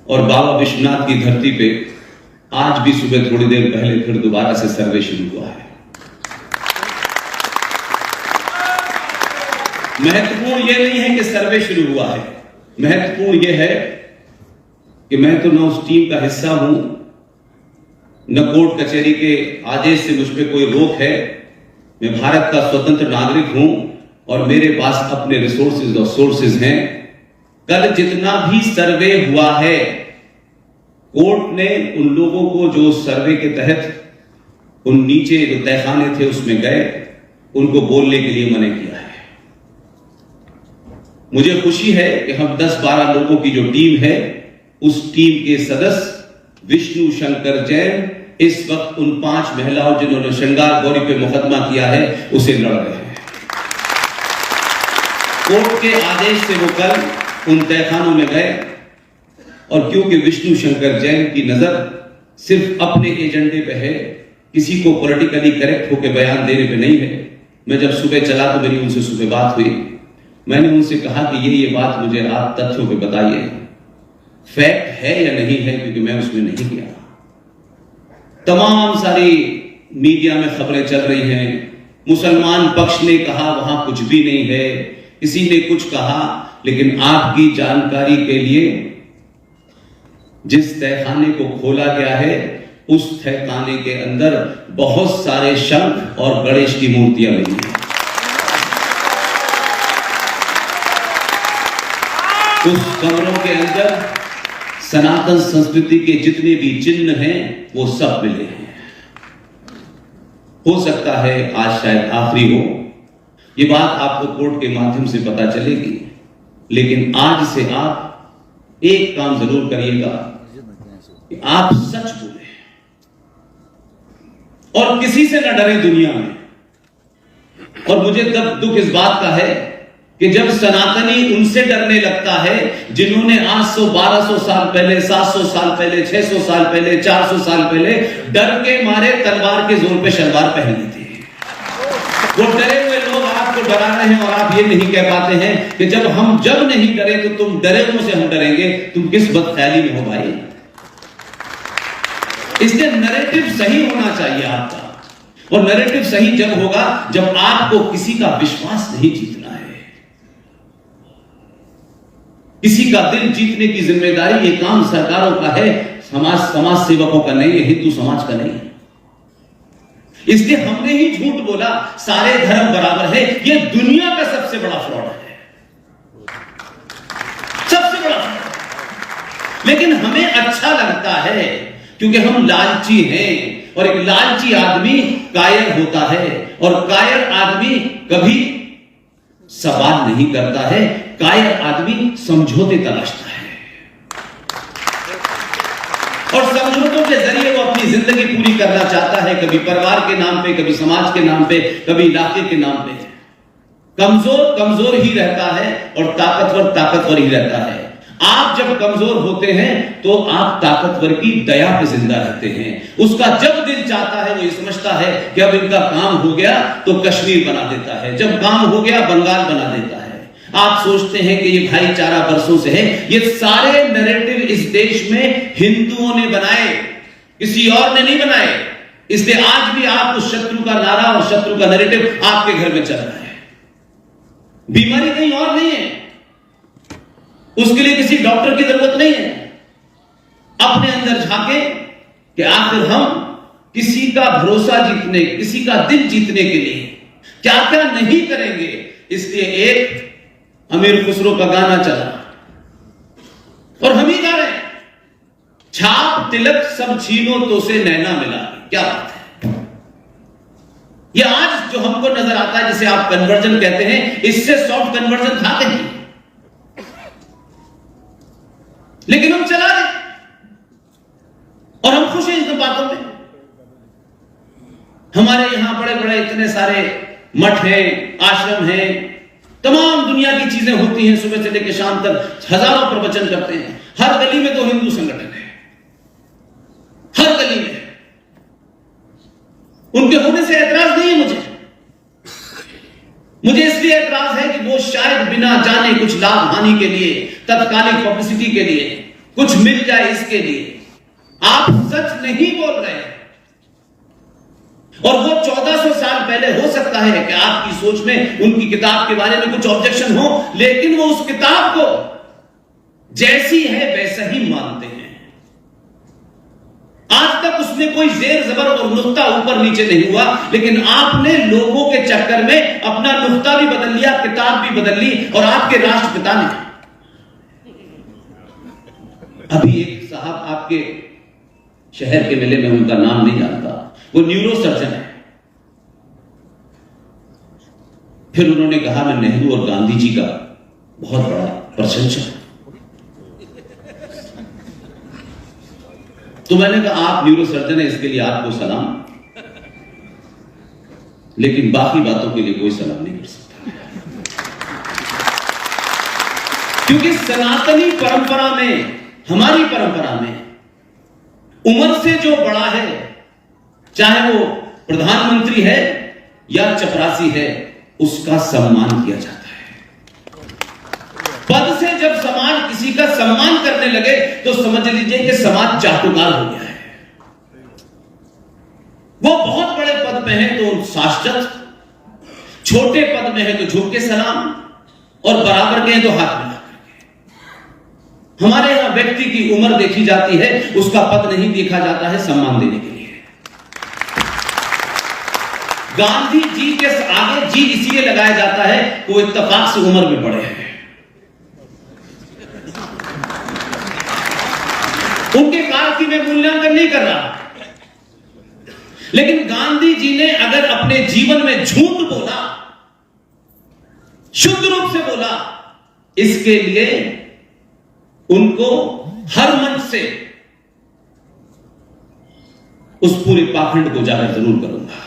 और बाबा विश्वनाथ की धरती पे आज भी सुबह थोड़ी देर पहले फिर दोबारा से सर्वे शुरू हुआ है। महत्वपूर्ण यह नहीं है कि सर्वे शुरू हुआ है, महत्वपूर्ण यह है कि मैं तो न उस टीम का हिस्सा हूं, न कोर्ट कचहरी के आदेश से मुझ पर कोई रोक है। मैं भारत का स्वतंत्र नागरिक हूं और मेरे पास अपने रिसोर्सेज और सोर्सेज हैं। कल जितना भी सर्वे हुआ है, कोर्ट ने उन लोगों को जो सर्वे के तहत उन नीचे जो तहखाने थे उसमें गए, उनको बोलने के लिए मना किया है। मुझे खुशी है कि हम 10-12 लोगों की जो टीम है, उस टीम के सदस्य विष्णु शंकर जैन इस वक्त उन 5 महिलाओं जिन्होंने श्रृंगार गौरी पे मुकदमा किया है उसे लड़ रहे हैं। कोर्ट के आदेश से वो कल उन तहखानों में गए और क्योंकि विष्णु शंकर जैन की नजर सिर्फ अपने एजेंडे पे है, किसी को पॉलिटिकली करेक्ट होकर बयान देने पे नहीं है। मैं जब सुबह चला तो मेरी उनसे सुबह बात हुई, मैंने उनसे कहा कि ये बात मुझे आप तथ्यों पे बताइए, फैक्ट है या नहीं है, क्योंकि मैं उसमें नहीं गया। तमाम सारी मीडिया में खबरें चल रही हैं, मुसलमान पक्ष ने कहा वहां कुछ भी नहीं है, किसी ने कुछ कहा, लेकिन आपकी जानकारी के लिए जिस तहखाने को खोला गया है उस तहखाने के अंदर बहुत सारे शंख और गणेश की मूर्तियां मिली हैं। उस कमरों के अंदर सनातन संस्कृति के जितने भी चिन्ह हैं वो सब मिले हैं। हो सकता है आज शायद आखिरी हो, ये बात आपको कोर्ट के माध्यम से पता चलेगी, लेकिन आज से आप एक काम जरूर करिएगा कि आप सच बोलें और किसी से न डरें दुनिया में। और मुझे तब दुख इस बात का है कि जब सनातनी उनसे डरने लगता है जिन्होंने 800, 1200 साल पहले, 700 साल पहले, 600 साल पहले, 400 साल पहले डर के मारे तलवार के जोर पे शलवार पहन ली थी। वो डरे हुए लोग आपको डरा रहे हैं और आप ये नहीं कह पाते हैं कि जब नहीं डरे तो तुम डरे मुझसे हम डरेंगे। तुम किस बदख्याली में हो भाई? इसलिए नैरेटिव सही होना चाहिए आपका, और नैरेटिव सही जब होगा जब आपको किसी का विश्वास नहीं जीतना है। किसी का दिल जीतने की जिम्मेदारी ये काम सरकारों का है, समाज सेवकों का नहीं है, हिंदू समाज का नहीं है। इसलिए हमने ही झूठ बोला सारे धर्म बराबर है। ये दुनिया का सबसे बड़ा फ्रॉड है, सबसे बड़ा फ्रॉड। लेकिन हमें अच्छा लगता है क्योंकि हम लालची हैं, और एक लालची आदमी कायर होता है, और कायर आदमी कभी सवाल नहीं करता है, कायर आदमी समझौते तलाशता है, और समझौतों के जरिए वो अपनी जिंदगी पूरी करना चाहता है, कभी परिवार के नाम पे, कभी समाज के नाम पे, कभी इलाके के नाम पे। कमजोर कमजोर ही रहता है और ताकतवर ताकतवर ही रहता है। आप जब कमजोर होते हैं तो आप ताकतवर की दया पे जिंदा रहते हैं। उसका जब दिल चाहता है वो ये समझता है कि अब इनका काम हो गया तो कश्मीर बना देता है, जब काम हो गया बंगाल बना देता है। आप सोचते हैं कि ये भाईचारा बरसों से है। ये सारे नैरेटिव इस देश में हिंदुओं ने बनाए, किसी और ने नहीं बनाए। इसलिए आज भी आप उस शत्रु का नारा और शत्रु का नैरेटिव आपके घर में चल रहा है। बीमारी कहीं और नहीं है, उसके लिए किसी डॉक्टर की जरूरत नहीं है। अपने अंदर झांके कि आखिर हम किसी का भरोसा जीतने, किसी का दिल जीतने के लिए क्या क्या नहीं करेंगे। इसलिए एक अमीर खुसरो का गाना चला और हम ही गा रहे हैं, छाप तिलक सब छीनो तो से नैना मिला। क्या बात है? ये आज जो हमको नजर आता है जिसे आप कन्वर्जन कहते हैं, इससे सॉफ्ट कन्वर्जन था नहीं, लेकिन हम चला रहे और हम खुश हैं इन बातों में। हमारे यहां बड़े बड़े इतने सारे मठ हैं, आश्रम हैं, तमाम दुनिया की चीजें होती हैं। सुबह से लेकर शाम तक हजारों प्रवचन करते हैं। हर गली में तो हिंदू संगठन है, हर गली में। उनके होने से ऐतराज नहीं है मुझे इसलिए ऐतराज है कि वो शायद बिना जाने कुछ लाभ हानि के लिए, तत्कालिक पब्लिसिटी के लिए कुछ मिल जाए इसके लिए। आप सच नहीं बोल रहे हैं। और वो 1400 साल पहले हो सकता है कि आपकी सोच में उनकी किताब के बारे में कुछ ऑब्जेक्शन हो, लेकिन वो उस किताब को जैसी है वैसा ही मानते हैं। आज तक उसमें कोई जेर जबर और नुक्ता ऊपर नीचे नहीं हुआ, लेकिन आपने लोगों के चक्कर में अपना नुक्ता भी बदल लिया, किताब भी बदल ली, और आपके राष्ट्रपिता ने। अभी एक साहब आपके शहर के मेले में, उनका नाम नहीं जानता, वो न्यूरो सर्जन है। फिर उन्होंने कहा मैं नेहरू और गांधी जी का बहुत बड़ा प्रशंसक हूं। तो मैंने कहा आप न्यूरो सर्जन है, इसके लिए आपको सलाम, लेकिन बाकी बातों के लिए कोई सलाम नहीं कर सकता, क्योंकि सनातनी परंपरा में, हमारी परंपरा में उम्र से जो बड़ा है, चाहे वो प्रधानमंत्री है या चपरासी है, उसका सम्मान किया जाता है। पद से जब समाज किसी का सम्मान करने लगे तो समझ लीजिए कि समाज चाटुकार हो गया है। वो बहुत बड़े पद में है तो साष्टत, छोटे पद में है तो झुक के सलाम, और बराबर के हैं तो हाथ मिला करके। हमारे यहां व्यक्ति की उम्र देखी जाती है, उसका पद नहीं देखा जाता है सम्मान देने के लिए। गांधी जी के आगे जी इसलिए लगाया जाता है कि वो इत्तेफाक से उम्र में बड़े हैं, उनके कार्य की मैं मूल्यांकन नहीं कर रहा, लेकिन गांधी जी ने अगर अपने जीवन में झूठ बोला, शुद्ध रूप से बोला, इसके लिए उनको हर मंच से उस पूरे पाखंड को उजागर जरूर करूंगा।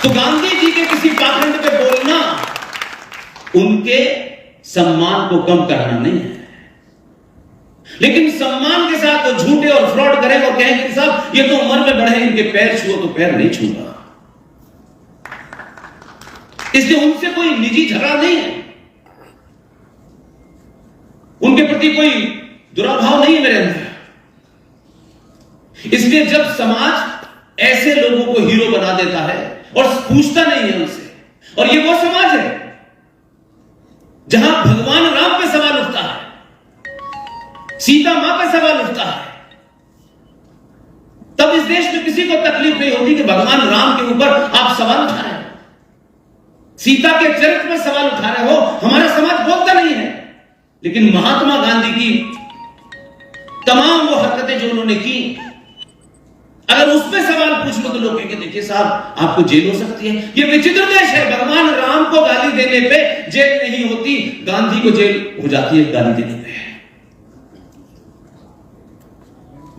तो गांधी जी के किसी पाखंड पे बोलना उनके सम्मान को कम करना नहीं है, लेकिन सम्मान के साथ वो झूठे और फ्रॉड करें और कहेंगे कि साहब ये तो उम्र में बढ़े, इनके पैर छुओ, तो पैर नहीं छूंगा। इसलिए उनसे कोई निजी झगड़ा नहीं है, उनके प्रति कोई दुराभाव नहीं है मेरे अंदर। इसलिए जब समाज ऐसे लोगों को हीरो बना देता है और पूछता नहीं है उनसे, और ये वो समाज है जहां भगवान राम पे सवाल उठता है, सीता मां पे सवाल उठता है, तब इस देश में किसी को तकलीफ नहीं होती कि भगवान राम के ऊपर आप सवाल उठा रहे हो, सीता के चरित्र में सवाल उठा रहे हो। हमारा समाज बोलता नहीं है, लेकिन महात्मा गांधी की तमाम वो हरकतें जो उन्होंने की, अगर उसमें सवाल पूछ लो तो लोग कहेंगे देखिए साहब आपको जेल हो सकती है। ये विचित्र देश है, भगवान राम को गाली देने पे जेल नहीं होती, गांधी को जेल हो जाती है गाली देने पे।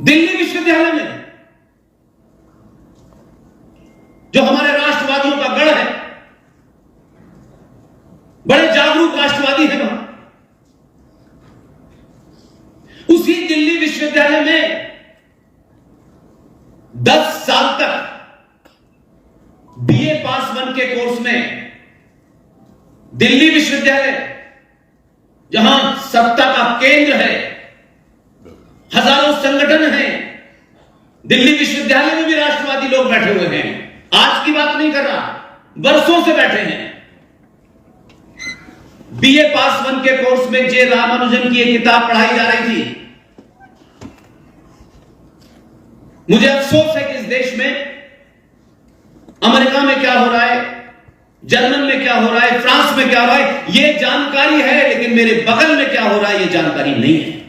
दिल्ली विश्वविद्यालय में जो हमारे राष्ट्रवादियों का गढ़ है, बड़े जागरूक राष्ट्रवादी हैं वहां, उसी दिल्ली विश्वविद्यालय में 10 साल तक बीए पास 1 के कोर्स में दिल्ली विश्वविद्यालय जहां सत्ता का केंद्र है, हजारों संगठन हैं, दिल्ली विश्वविद्यालय में भी राष्ट्रवादी लोग बैठे हुए हैं। आज की बात नहीं कर रहा, वर्षों से बैठे हैं। बीए पास 1 के कोर्स में जे रामानुजन की एक किताब पढ़ाई जा रही थी। मुझे अफसोस है कि इस देश में अमेरिका में क्या हो रहा है, जर्मन में क्या हो रहा है, फ्रांस में क्या हो रहा है, यह जानकारी है, लेकिन मेरे बगल में क्या हो रहा है यह जानकारी नहीं है।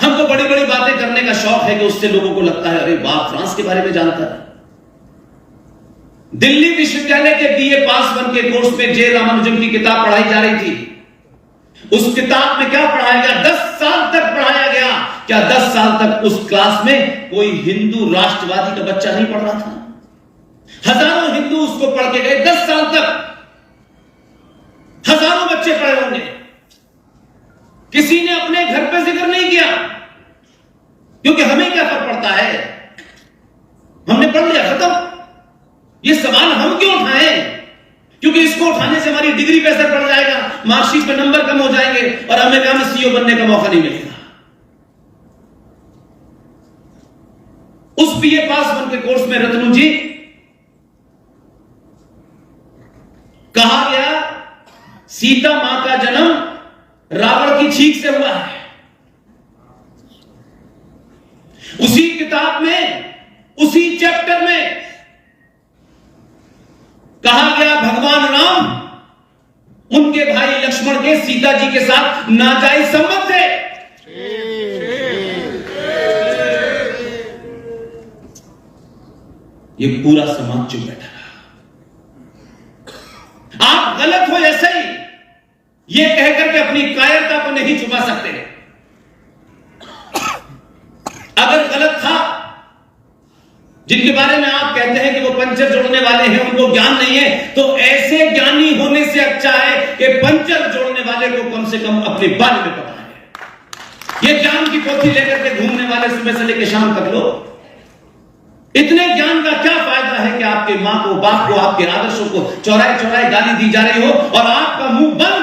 हमको बड़ी बड़ी बातें करने का शौक है कि उससे लोगों को लगता है अरे वाह फ्रांस के बारे में जानता है। दिल्ली विश्वविद्यालय के बीए पास 1 के कोर्स में जे रामानुजन की किताब पढ़ाई जा रही थी। उस किताब में क्या पढ़ाया गया? 10 साल तक पढ़ाया गया। क्या 10 साल तक उस क्लास में कोई हिंदू राष्ट्रवादी का बच्चा नहीं पढ़ रहा था? हजारों हिंदू उसको पढ़ के गए। 10 साल तक हजारों बच्चे पढ़े होंगे। किसी ने अपने घर पे जिक्र नहीं किया, क्योंकि हमें क्या फर्क पड़ता है, हमने पढ़ लिया, खत्म। ये सवाल हम क्यों उठाएं? क्योंकि इसको उठाने से हमारी डिग्री पे असर पड़ जाएगा, मार्कशीट पे नंबर कम हो जाएंगे और अमेरिका में सीईओ बनने का मौका नहीं मिलेगा। उस बीए पास वन के कोर्स में रत्नू जी कहा गया सीता मां का जन्म रावण की छींक से हुआ है। उसी किताब में, उसी चैप्टर में कहा गया भगवान राम उनके भाई लक्ष्मण के सीता जी के साथ नाजायज संबंध थे। ये पूरा समाज चुप बैठा रहा। आप गलत हो ऐसे ही ये कहकर के अपनी कायरता को नहीं छुपा सकते। अगर गलत था, जिनके बारे में आप कहते हैं कि वो पंचर जोड़ने वाले हैं, उनको ज्ञान नहीं है, तो ऐसे ज्ञानी होने से अच्छा है कि पंचर जोड़ने वाले को कम से कम अपने बारे में पता है। ये ज्ञान की पोथी लेकर के घूमने वाले सुबह से लेकर शाम तक लो, इतने ज्ञान का क्या फायदा है कि आपके मां को, बाप को, आपके आदर्शों को चौराहे चौराहे गाली दी जा रही हो और आपका मुंह बंद